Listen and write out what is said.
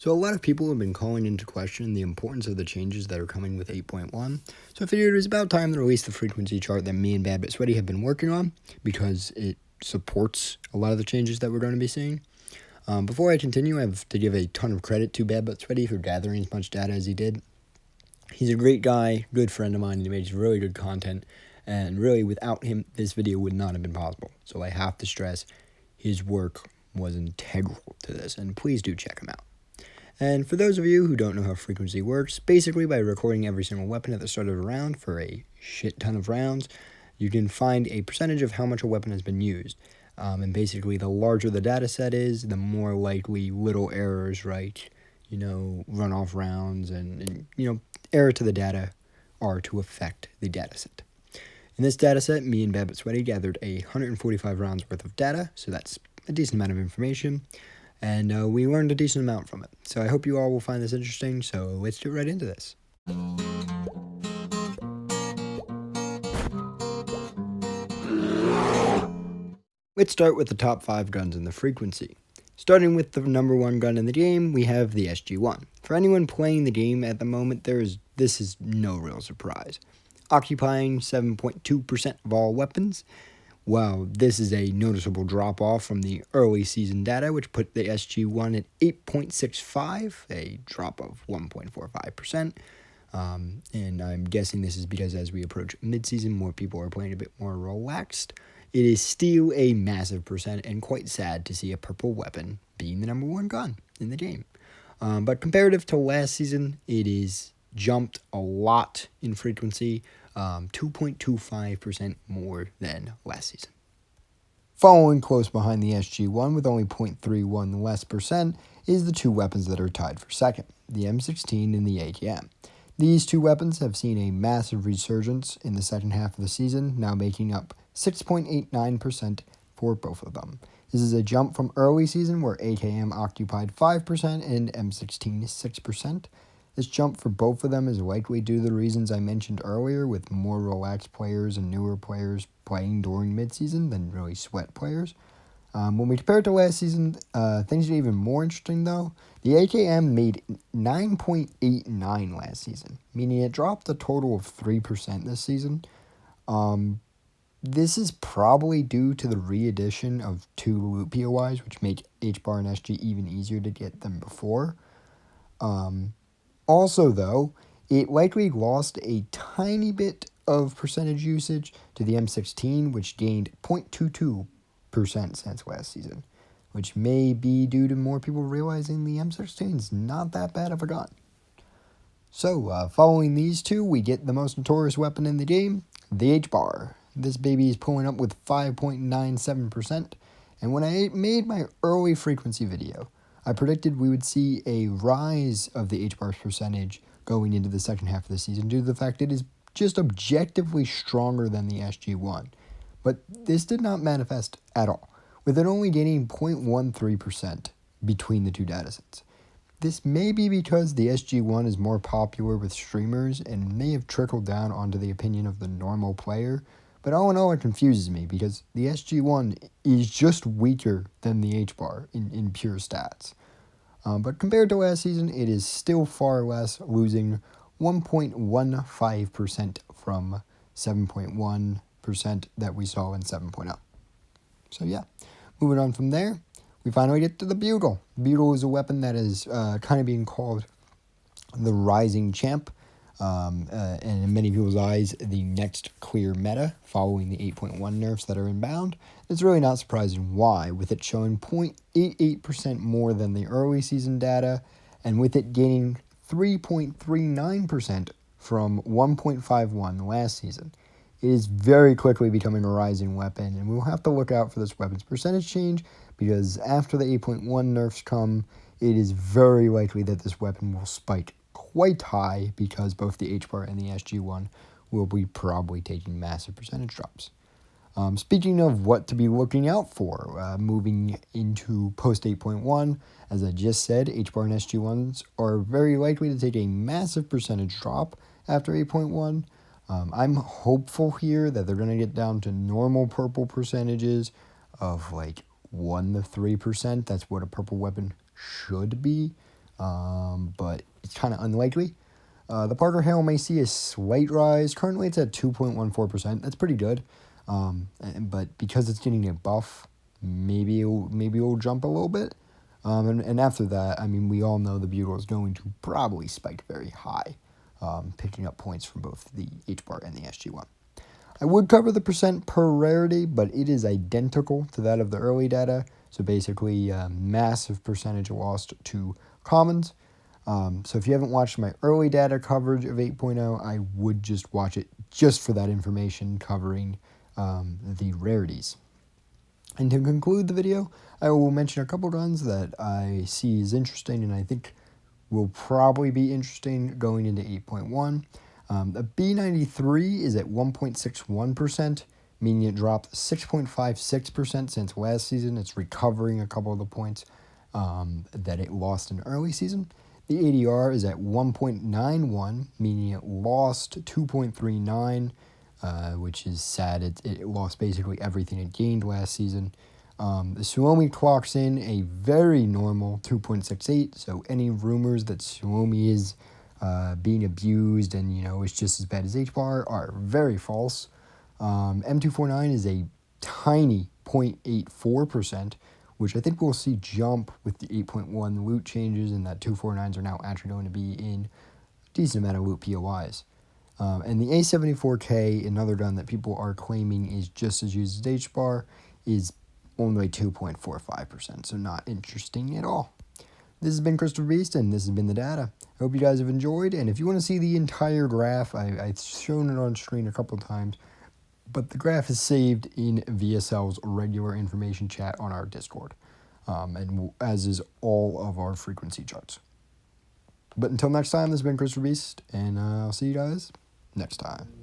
So a lot of people have been calling into question the importance of the changes that are coming with 8.1. So I figured it was about time to release the frequency chart that me and Bad But Sweaty have been working on because it supports a lot of the changes that we're going to be seeing. Before I continue, I have to give a ton of credit to Bad But Sweaty for gathering as much data as he did. He's a great guy, good friend of mine, and he makes really good content. And really, without him, this video would not have been possible. So I have to stress, his work was integral to this, and please do check him out. And for those of you who don't know how frequency works, basically by recording every single weapon at the start of a round for a shit ton of rounds, you can find a percentage of how much a weapon has been used. And basically, the larger the data set is, the more likely little errors, right? Run off rounds and error to the data are to affect the data set. In this data set, me and Babbitt Sweaty gathered 145 rounds worth of data, so that's a decent amount of information. And we learned a decent amount from it. So I hope you all will find this interesting, so let's get right into this. Let's start with the top 5 guns in the frequency. Starting with the number 1 gun in the game, we have the SG-1. For anyone playing the game at the moment, this is no real surprise. Occupying 7.2% of all weapons. Wow, this is a noticeable drop-off from the early season data, which put the SG-1 at 8.65, a drop of 1.45%. And I'm guessing this is because as we approach mid-season, more people are playing a bit more relaxed. It is still a massive percent and quite sad to see a purple weapon being the number 1 gun in the game. But comparative to last season, it is jumped a lot in frequency, 2.25% more than last season. Following close behind the SG-1 with only 0.31 less percent is the 2 weapons that are tied for second, the M16 and the AKM. These 2 weapons have seen a massive resurgence in the second half of the season, now making up 6.89% for both of them. This is a jump from early season where AKM occupied 5% and M16 6%. This jump for both of them is likely due to the reasons I mentioned earlier, with more relaxed players and newer players playing during midseason than really sweat players. When we compare it to last season, things are even more interesting though. The AKM made 9.89 last season, meaning it dropped a total of 3% this season. This is probably due to the re-addition of 2 loot POIs, which make Hbar and SG even easier to get than before. Also, though, it likely lost a tiny bit of percentage usage to the M16, which gained 0.22% since last season, which may be due to more people realizing the M16 is not that bad of a gun. So, following these 2, we get the most notorious weapon in the game, the Hbar. This baby is pulling up with 5.97%, and when I made my early frequency video, I predicted we would see a rise of the Hbar's percentage going into the second half of the season due to the fact it is just objectively stronger than the SG-1. But this did not manifest at all, with it only gaining 0.13% between the 2 datasets. This may be because the SG-1 is more popular with streamers and may have trickled down onto the opinion of the normal player, but all in all it confuses me because the SG-1 is just weaker than the Hbar in pure stats. But compared to last season, it is still far less, losing 1.15% from 7.1% that we saw in 7.0. So yeah, moving on from there, we finally get to the Beetle. Beetle is a weapon that is kind of being called the rising champ, and in many people's eyes, the next clear meta following the 8.1 nerfs that are inbound. It's really not surprising why, with it showing 0.88% more than the early season data, and with it gaining 3.39% from 1.51 last season. It is very quickly becoming a rising weapon, and we'll have to look out for this weapon's percentage change, because after the 8.1 nerfs come, it is very likely that this weapon will spike quite high because both the Hbar and the SG-1 will be probably taking massive percentage drops. Speaking of what to be looking out for, moving into post 8.1, as I just said, Hbar and SG-1s are very likely to take a massive percentage drop after 8.1. I'm hopeful here that they're going to get down to normal purple percentages of like 1 to 3%. That's what a purple weapon should be. but it's kind of unlikely. The Parker Hale may see a slight rise. Currently, it's at 2.14%. That's pretty good. But because it's getting a buff, maybe it'll jump a little bit. And after that, I mean, we all know the Beetle is going to probably spike very high, picking up points from both the Hbar and the SG1. I would cover the percent per rarity, but it is identical to that of the early data. So basically, massive percentage lost to commons. So if you haven't watched my early data coverage of 8.0, I would just watch it just for that information covering the rarities. And to conclude the video, I will mention a couple guns that I see as interesting and I think will probably be interesting going into 8.1. The B93 is at 1.61%, meaning it dropped 6.56% since last season. It's recovering a couple of the points that it lost in early season. The ADR is at 1.91, meaning it lost 2.39, which is sad. It lost basically everything it gained last season. The Suomi clocks in a very normal 2.68, so any rumors that Suomi is being abused and, it's just as bad as Hbar are very false. M249 is a tiny 0.84%, which I think we'll see jump with the 8.1 loot changes, and that 249s are now actually going to be in a decent amount of loot POIs. And the A74K, another gun that people are claiming is just as used as Hbar, is only 2.45%, so not interesting at all. This has been Christopher Beast, and this has been the data. I hope you guys have enjoyed, and if you want to see the entire graph, I've shown it on screen a couple of times, but the graph is saved in VSL's regular information chat on our Discord, and as is all of our frequency charts. But until next time, this has been Christopher Beast, and I'll see you guys next time.